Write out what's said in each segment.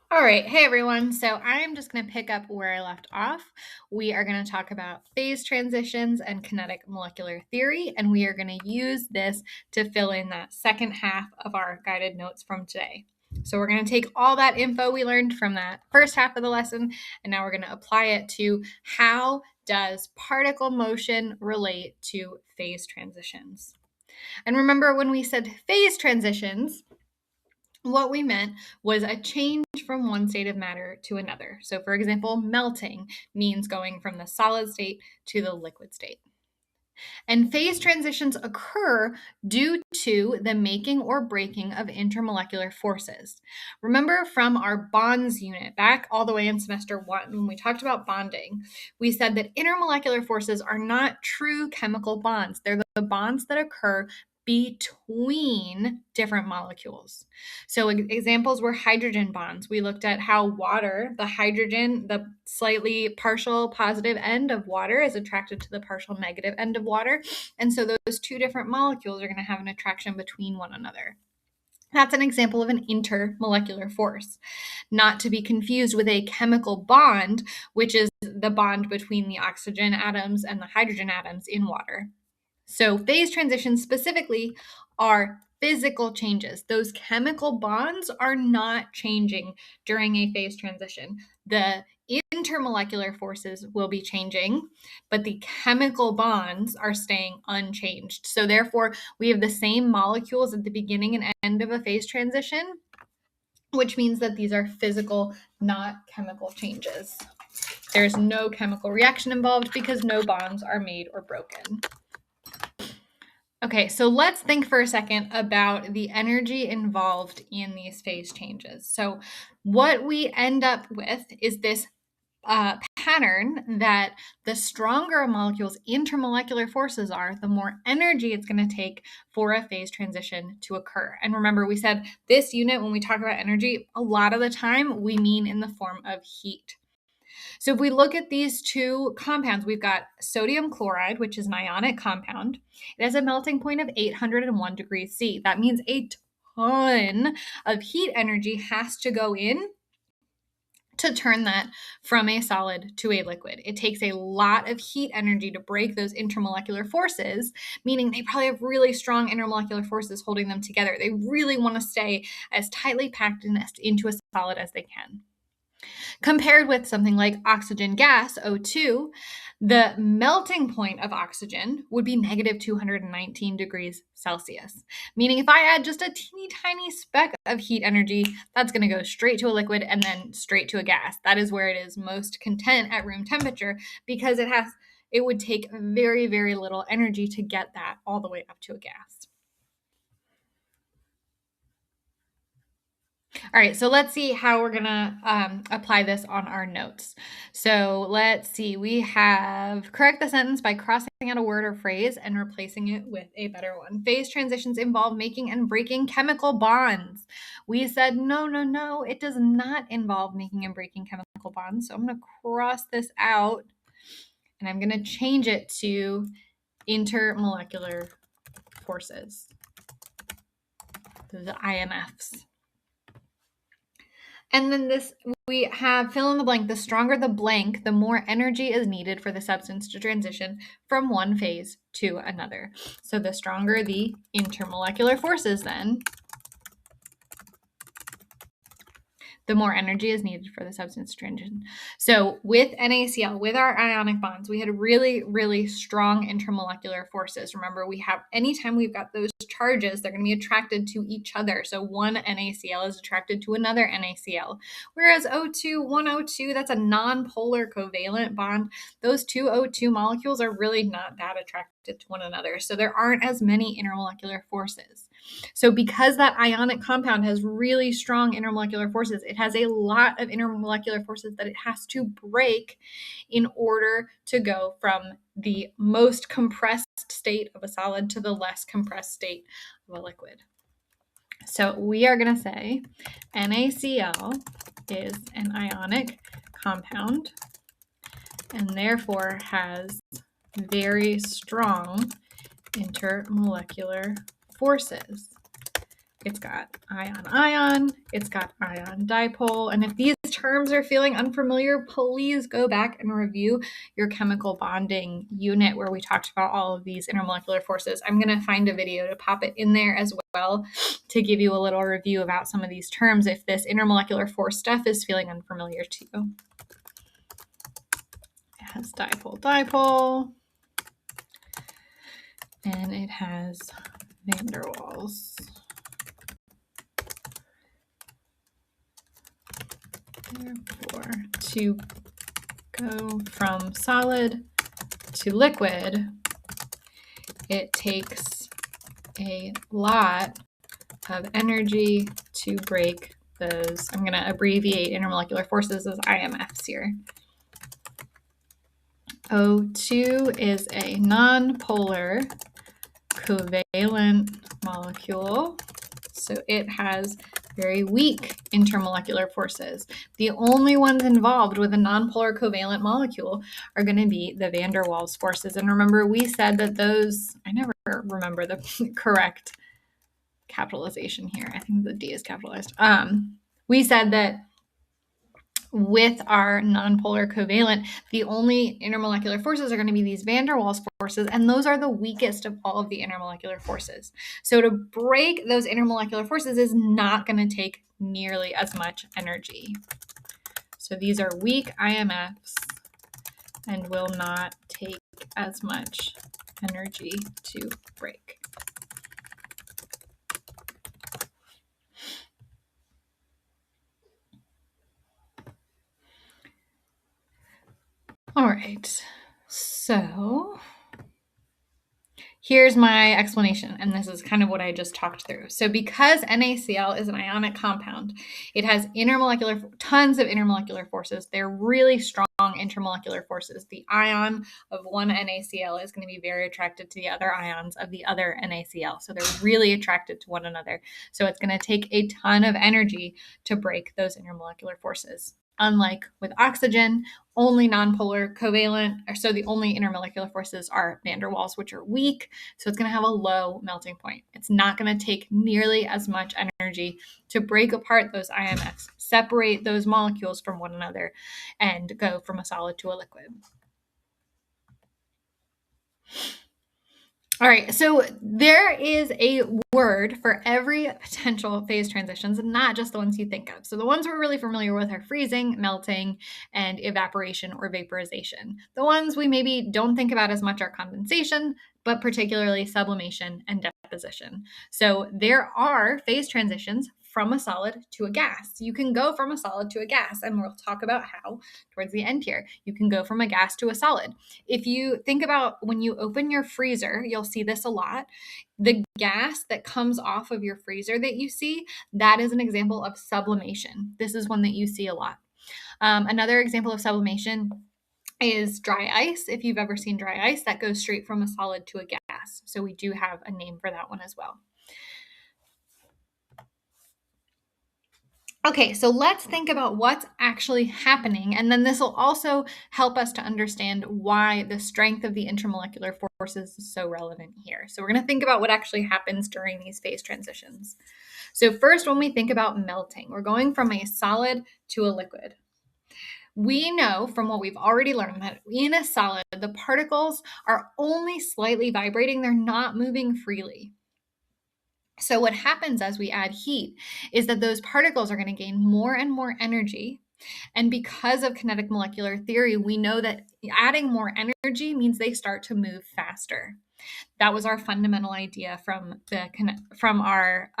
All right, hey everyone. So I'm just going to pick up where I left off. We are going to talk about phase transitions and kinetic molecular theory, and we are going to use this to fill in that second half of our guided notes from today. So we're going to take all that info we learned from that first half of the lesson, and now we're going to apply it to how does particle motion relate to phase transitions. And remember when we said phase transitions, what we meant was a change from one state of matter to another. So, for example, melting means going from the solid state to the liquid state. And phase transitions occur due to the making or breaking of intermolecular forces. Remember from our bonds unit back all the way in semester 1, when we talked about bonding, we said that intermolecular forces are not true chemical bonds. They're the bonds that occur between different molecules. So examples were hydrogen bonds. We looked at how water, the hydrogen, the slightly partial positive end of water is attracted to the partial negative end of water. And so those two different molecules are going to have an attraction between one another. That's an example of an intermolecular force, not to be confused with a chemical bond, which is the bond between the oxygen atoms and the hydrogen atoms in water. So phase transitions specifically are physical changes. Those chemical bonds are not changing during a phase transition. The intermolecular forces will be changing, but the chemical bonds are staying unchanged. So therefore, we have the same molecules at the beginning and end of a phase transition, which means that these are physical, not chemical changes. There's no chemical reaction involved because no bonds are made or broken. Okay, so let's think for a second about the energy involved in these phase changes. So what we end up with is this pattern that the stronger a molecule's intermolecular forces are, the more energy it's going to take for a phase transition to occur. And remember, we said this unit, when we talk about energy, a lot of the time we mean in the form of heat. So if we look at these two compounds, we've got sodium chloride, which is an ionic compound. It has a melting point of 801 degrees C. That means a ton of heat energy has to go in to turn that from a solid to a liquid. It takes a lot of heat energy to break those intermolecular forces, meaning they probably have really strong intermolecular forces holding them together. They really want to stay as tightly packed into a solid as they can. Compared with something like oxygen gas, O2, the melting point of oxygen would be negative 219 degrees Celsius. Meaning if I add just a teeny tiny speck of heat energy, that's going to go straight to a liquid and then straight to a gas. That is where it is most content at room temperature because it would take very, very little energy to get that all the way up to a gas. All right, so let's see how we're going to apply this on our notes. So let's see. We have correct the sentence by crossing out a word or phrase and replacing it with a better one. Phase transitions involve making and breaking chemical bonds. We said, no, it does not involve making and breaking chemical bonds. So I'm going to cross this out and I'm going to change it to intermolecular forces, the IMFs. And then we have fill in the blank. The stronger the blank, the more energy is needed for the substance to transition from one phase to another. So the stronger the intermolecular forces, then the more energy is needed for the substance transition. So with NaCl, with our ionic bonds, we had really, really strong intermolecular forces. Remember, anytime we've got those charges, they're going to be attracted to each other. So one NaCl is attracted to another NaCl. Whereas one O2, that's a non-polar covalent bond. Those two O2 molecules are really not that attracted to one another. So there aren't as many intermolecular forces. So because that ionic compound has really strong intermolecular forces, it has a lot of intermolecular forces that it has to break in order to go from the most compressed state of a solid to the less compressed state of a liquid. So we are going to say NaCl is an ionic compound and therefore has very strong intermolecular forces. it's got ion-ion, it's got ion-dipole. And if these terms are feeling unfamiliar, please go back and review your chemical bonding unit where we talked about all of these intermolecular forces. I'm going to find a video to pop it in there as well to give you a little review about some of these terms if this intermolecular force stuff is feeling unfamiliar to you. It has dipole, and it has van der Waals. Therefore, to go from solid to liquid, it takes a lot of energy to break those. I'm going to abbreviate intermolecular forces as IMFs here. O2 is a nonpolar covalent molecule, so it has very weak intermolecular forces. The only ones involved with a nonpolar covalent molecule are going to be the van der Waals forces. And remember, we said that those, I never remember the correct capitalization here. I think the D is capitalized. We said that with our nonpolar covalent, the only intermolecular forces are going to be these van der Waals forces, and those are the weakest of all of the intermolecular forces. So to break those intermolecular forces is not going to take nearly as much energy. So these are weak IMFs and will not take as much energy to break. All right, so here's my explanation, and this is kind of what I just talked through. So because NaCl is an ionic compound, it has tons of intermolecular forces. They're really strong intermolecular forces. The ion of one NaCl is going to be very attracted to the other ions of the other NaCl. So they're really attracted to one another. So it's going to take a ton of energy to break those intermolecular forces. Unlike with oxygen, only nonpolar covalent, so the only intermolecular forces are van der Waals, which are weak. So it's going to have a low melting point. It's not going to take nearly as much energy to break apart those IMFs, separate those molecules from one another, and go from a solid to a liquid. All right, so there is a word for every potential phase transitions, and not just the ones you think of. So the ones we're really familiar with are freezing, melting, and evaporation or vaporization. The ones we maybe don't think about as much are condensation, but particularly sublimation and deposition. So there are phase transitions from a solid to a gas. You can go from a solid to a gas, and we'll talk about how towards the end here. You can go from a gas to a solid. If you think about when you open your freezer, you'll see this a lot. The gas that comes off of your freezer that you see, that is an example of sublimation. This is one that you see a lot. Another example of sublimation is dry ice. If you've ever seen dry ice, that goes straight from a solid to a gas. So we do have a name for that one as well. Okay, so let's think about what's actually happening, and then this will also help us to understand why the strength of the intermolecular forces is so relevant here. So we're going to think about what actually happens during these phase transitions. So first, when we think about melting, we're going from a solid to a liquid. We know from what we've already learned that in a solid, the particles are only slightly vibrating. They're not moving freely. So what happens as we add heat is that those particles are going to gain more and more energy. And because of kinetic molecular theory, we know that adding more energy means they start to move faster. That was our fundamental idea from our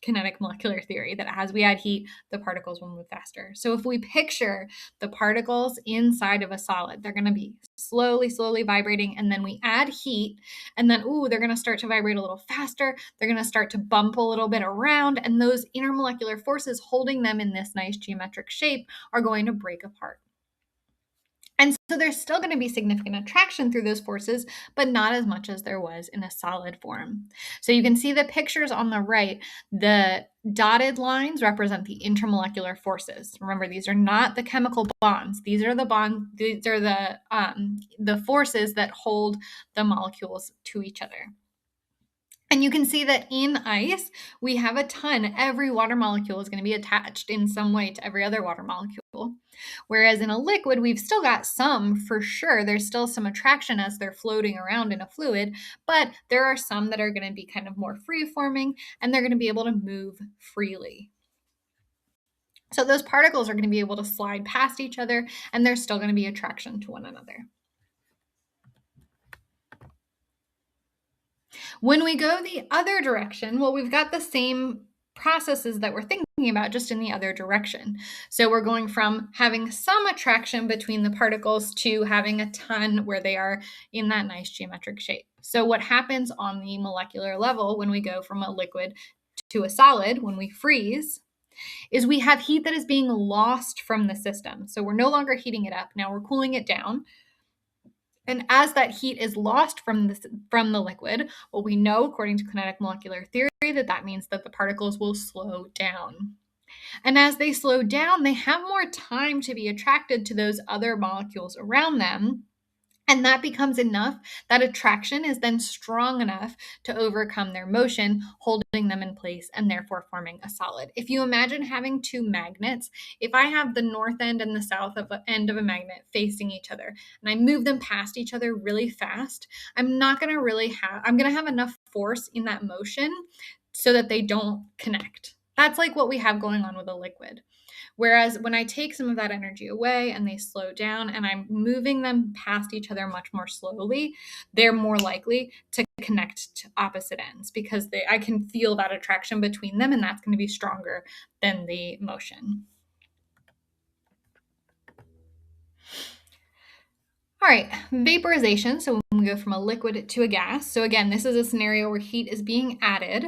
kinetic molecular theory, that as we add heat, the particles will move faster. So if we picture the particles inside of a solid, they're going to be slowly vibrating, and then we add heat, and then they're going to start to vibrate a little faster. They're going to start to bump a little bit around, and those intermolecular forces holding them in this nice geometric shape are going to break apart. And so there's still going to be significant attraction through those forces, but not as much as there was in a solid form. So you can see the pictures on the right. The dotted lines represent the intermolecular forces. Remember, these are not the chemical bonds. These are the forces that hold the molecules to each other. And you can see that in ice, we have a ton. Every water molecule is going to be attached in some way to every other water molecule. Whereas in a liquid, we've still got some for sure. There's still some attraction as they're floating around in a fluid, but there are some that are going to be kind of more free forming and they're going to be able to move freely. So those particles are going to be able to slide past each other and there's still going to be attraction to one another. When we go the other direction, well, we've got the same processes that we're thinking about, just in the other direction. So we're going from having some attraction between the particles to having a ton where they are in that nice geometric shape. So what happens on the molecular level when we go from a liquid to a solid, when we freeze, is we have heat that is being lost from the system. So we're no longer heating it up. Now we're cooling it down. And as that heat is lost from the liquid, well, we know, according to kinetic molecular theory, that means that the particles will slow down. And as they slow down, they have more time to be attracted to those other molecules around them. And that becomes enough. That attraction is then strong enough to overcome their motion, holding them in place and therefore forming a solid. If you imagine having two magnets, if I have the north end and the south end of a magnet facing each other and I move them past each other really fast, I'm going to have enough force in that motion so that they don't connect. That's like what we have going on with a liquid. Whereas when I take some of that energy away and they slow down and I'm moving them past each other much more slowly, they're more likely to connect to opposite ends because I can feel that attraction between them, and that's going to be stronger than the motion. All right, vaporization. So when we go from a liquid to a gas. So again, this is a scenario where heat is being added.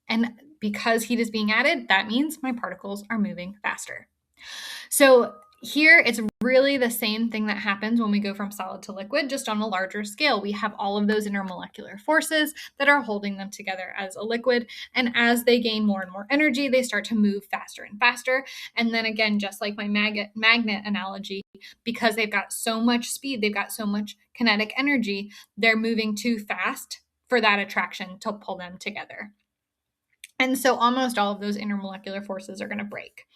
And because heat is being added, that means my particles are moving faster. So here it's really the same thing that happens when we go from solid to liquid, just on a larger scale. We have all of those intermolecular forces that are holding them together as a liquid. And as they gain more and more energy, they start to move faster and faster. And then again, just like my magnet analogy, because they've got so much speed, they've got so much kinetic energy, they're moving too fast for that attraction to pull them together. And so almost all of those intermolecular forces are going to break.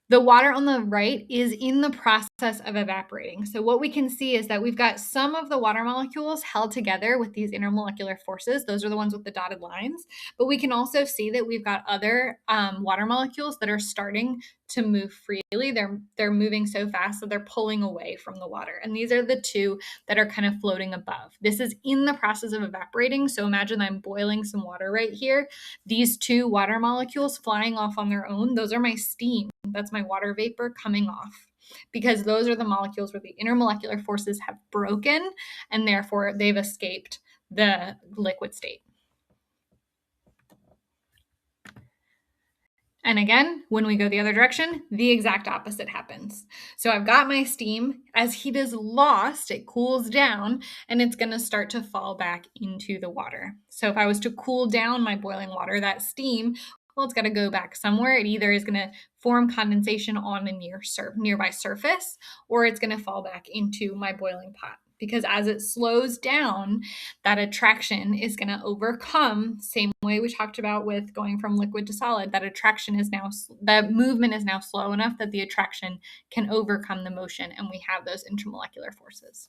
The water on the right is in the process of evaporating. So what we can see is that we've got some of the water molecules held together with these intermolecular forces. Those are the ones with the dotted lines. But we can also see that we've got other water molecules that are starting to move freely. They're moving so fast that they're pulling away from the water. And these are the two that are kind of floating above. This is in the process of evaporating. So imagine I'm boiling some water right here. These two water molecules flying off on their own, those are my steam. That's my water vapor coming off, because those are the molecules where the intermolecular forces have broken and therefore they've escaped the liquid state. And again, when we go the other direction, the exact opposite happens. So I've got my steam. As heat is lost, it cools down and it's going to start to fall back into the water. So if I was to cool down my boiling water, that steam, well, it's got to go back somewhere. It either is going to form condensation on a nearby surface, or it's going to fall back into my boiling pot. Because as it slows down, that attraction is going to overcome, same way we talked about with going from liquid to solid, that movement is now slow enough that the attraction can overcome the motion, and we have those intermolecular forces.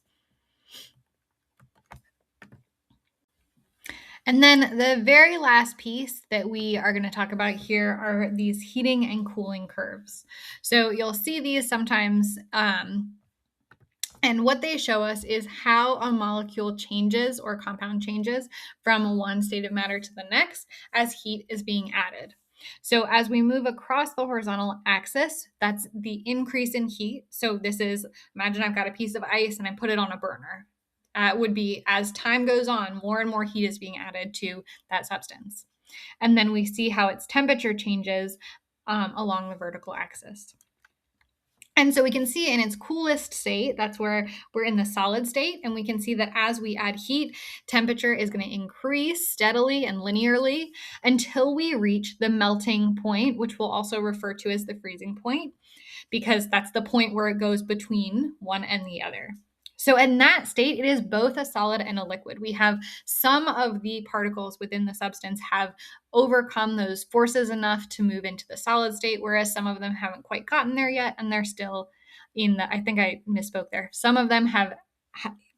And then the very last piece that we are going to talk about here are these heating and cooling curves. So you'll see these sometimes, and what they show us is how a molecule changes or compound changes from one state of matter to the next as heat is being added. So as we move across the horizontal axis, that's the increase in heat. So this is, imagine I've got a piece of ice and I put it on a burner. It would be, as time goes on, more and more heat is being added to that substance. And then we see how its temperature changes along the vertical axis. And so we can see in its coolest state, that's where we're in the solid state. And we can see that as we add heat, temperature is going to increase steadily and linearly until we reach the melting point, which we'll also refer to as the freezing point, because that's the point where it goes between one and the other. So in that state, it is both a solid and a liquid. We have some of the particles within the substance have overcome those forces enough to move into the solid state, whereas some of them haven't quite gotten there yet, and they're still in the, I think I misspoke there. Some of them have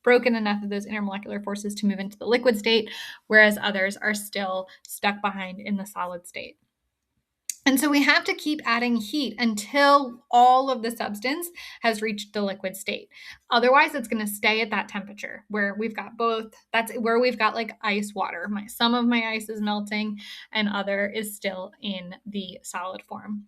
broken enough of those intermolecular forces to move into the liquid state, whereas others are still stuck behind in the solid state. And so we have to keep adding heat until all of the substance has reached the liquid state. Otherwise, it's going to stay at that temperature where we've got both. That's where we've got like ice water. Some of my ice is melting and other is still in the solid form.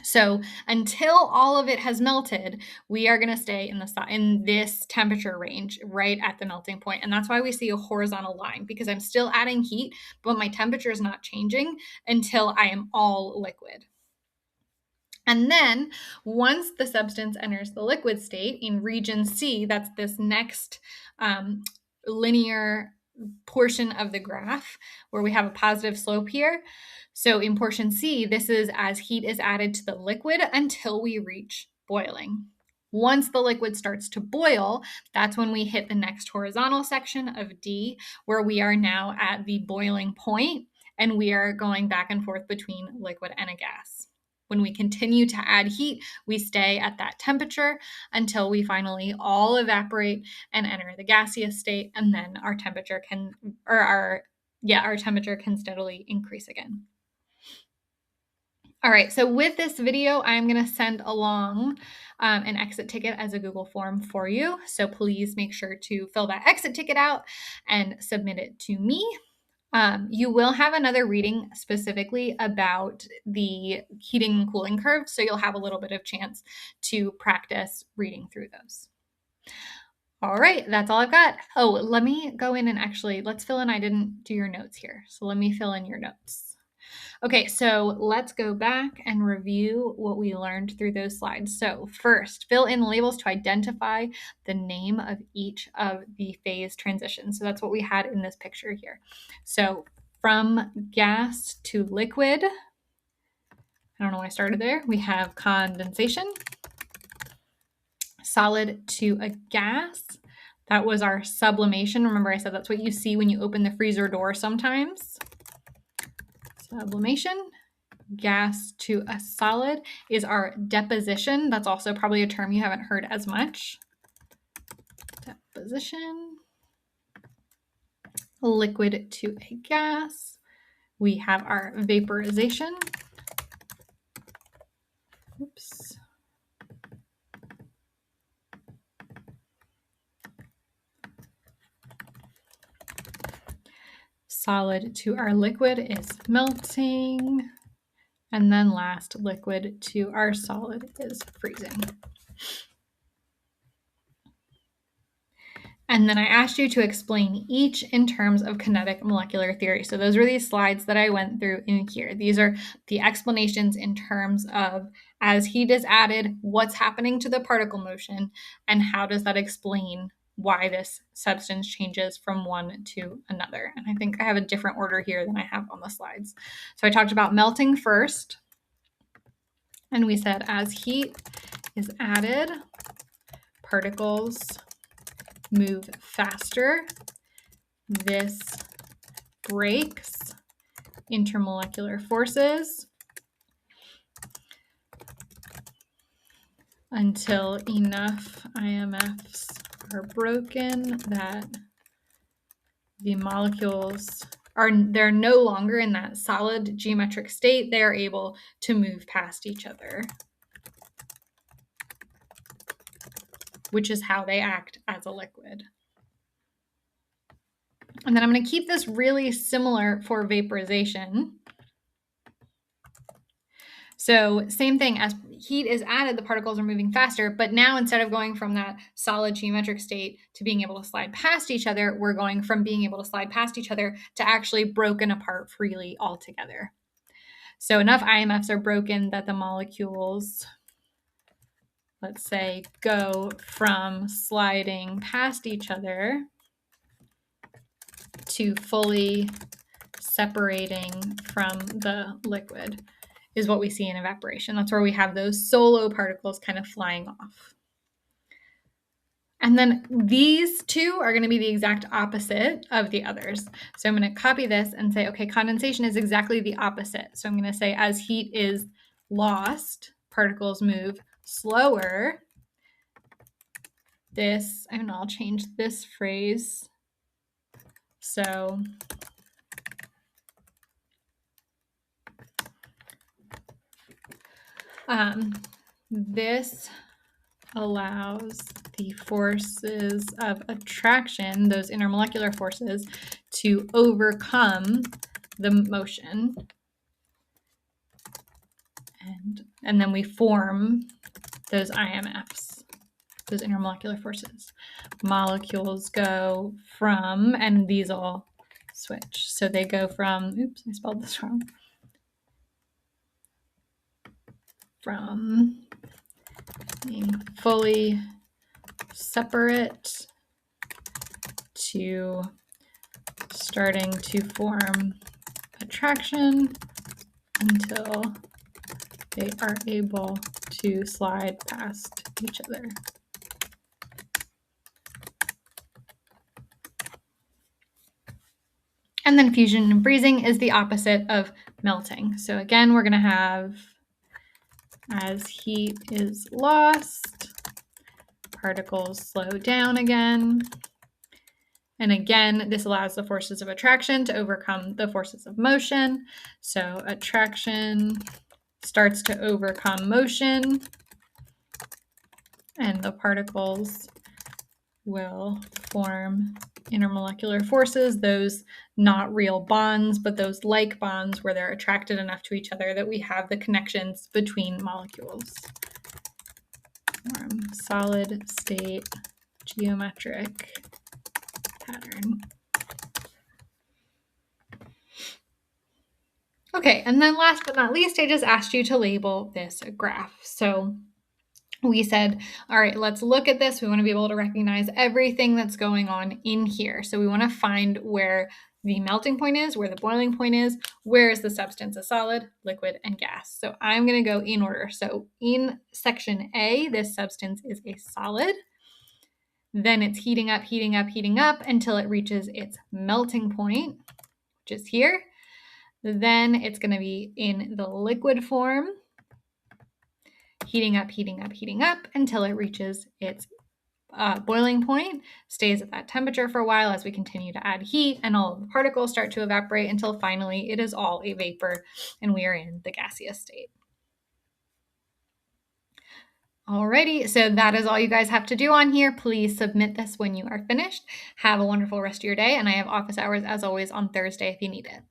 So until all of it has melted, we are going to stay in this temperature range right at the melting point. And that's why we see a horizontal line, because I'm still adding heat, but my temperature is not changing until I am all liquid. And then once the substance enters the liquid state in region C, that's this next linear portion of the graph where we have a positive slope here. So in portion C, this is as heat is added to the liquid until we reach boiling. Once the liquid starts to boil, that's when we hit the next horizontal section of D, where we are now at the boiling point and we are going back and forth between liquid and a gas. When we continue to add heat, we stay at that temperature until we finally all evaporate and enter the gaseous state, and then our temperature can steadily increase again. All right, so with this video, I'm going to send along an exit ticket as a Google form for you. So please make sure to fill that exit ticket out and submit it to me. You will have another reading specifically about the heating and cooling curve, so you'll have a little bit of chance to practice reading through those. All right, that's all I've got. Oh, let me go in and let's fill in. I didn't do your notes here, so let me fill in your notes. Okay, so let's go back and review what we learned through those slides. So first, fill in labels to identify the name of each of the phase transitions. So that's what we had in this picture here. So from gas to liquid, I don't know why I started there. We have condensation. Solid to a gas. That was our sublimation. Remember I said that's what you see when you open the freezer door sometimes. Sublimation. Gas to a solid is our deposition. That's also probably a term you haven't heard as much. Deposition. Liquid to a gas. We have our vaporization. Oops. Solid to our liquid is melting. And then last, liquid to our solid is freezing. And then I asked you to explain each in terms of kinetic molecular theory. So those were these slides that I went through in here. These are the explanations in terms of as heat is added, what's happening to the particle motion, and how does that explain why this substance changes from one to another. And I think I have a different order here than I have on the slides. So I talked about melting first. And we said as heat is added, particles move faster. This breaks intermolecular forces until enough IMFs are broken that the molecules they're no longer in that solid geometric state. They are able to move past each other, which is how they act as a liquid. And then I'm going to keep this really similar for vaporization. So same thing, as heat is added, the particles are moving faster, but now instead of going from that solid geometric state to being able to slide past each other, we're going from being able to slide past each other to actually broken apart freely altogether. So enough IMFs are broken that the molecules, let's say, go from sliding past each other to fully separating from the liquid is what we see in evaporation. That's where we have those solo particles kind of flying off. And then these two are going to be the exact opposite of the others. So I'm going to copy this and say, okay, condensation is exactly the opposite. So I'm going to say as heat is lost, particles move slower. This, and I'll change this phrase. So this allows the forces of attraction, those intermolecular forces, to overcome the motion. And then we form those IMFs, those intermolecular forces. Molecules go from, and these all switch. So they go from, oops, I spelled this wrong. From being fully separate to starting to form attraction until they are able to slide past each other. And then fusion and freezing is the opposite of melting. So again, we're going to have as heat is lost, particles slow down again. And again, this allows the forces of attraction to overcome the forces of motion. So attraction starts to overcome motion, and the particles will form intermolecular forces, those not real bonds, but those like bonds where they're attracted enough to each other that we have the connections between molecules. Form solid state geometric pattern. Okay, and then last but not least, I just asked you to label this graph. So we said, all right, let's look at this. We want to be able to recognize everything that's going on in here. So we want to find where the melting point is, where the boiling point is, where is the substance, a solid, liquid, and gas. So I'm going to go in order. So in section A, this substance is a solid. Then it's heating up, heating up, heating up until it reaches its melting point, which is here. Then it's going to be in the liquid form, heating up, heating up, heating up until it reaches its boiling point, stays at that temperature for a while as we continue to add heat, and all of the particles start to evaporate until finally it is all a vapor and we are in the gaseous state. Alrighty, so that is all you guys have to do on here. Please submit this when you are finished. Have a wonderful rest of your day, and I have office hours as always on Thursday if you need it.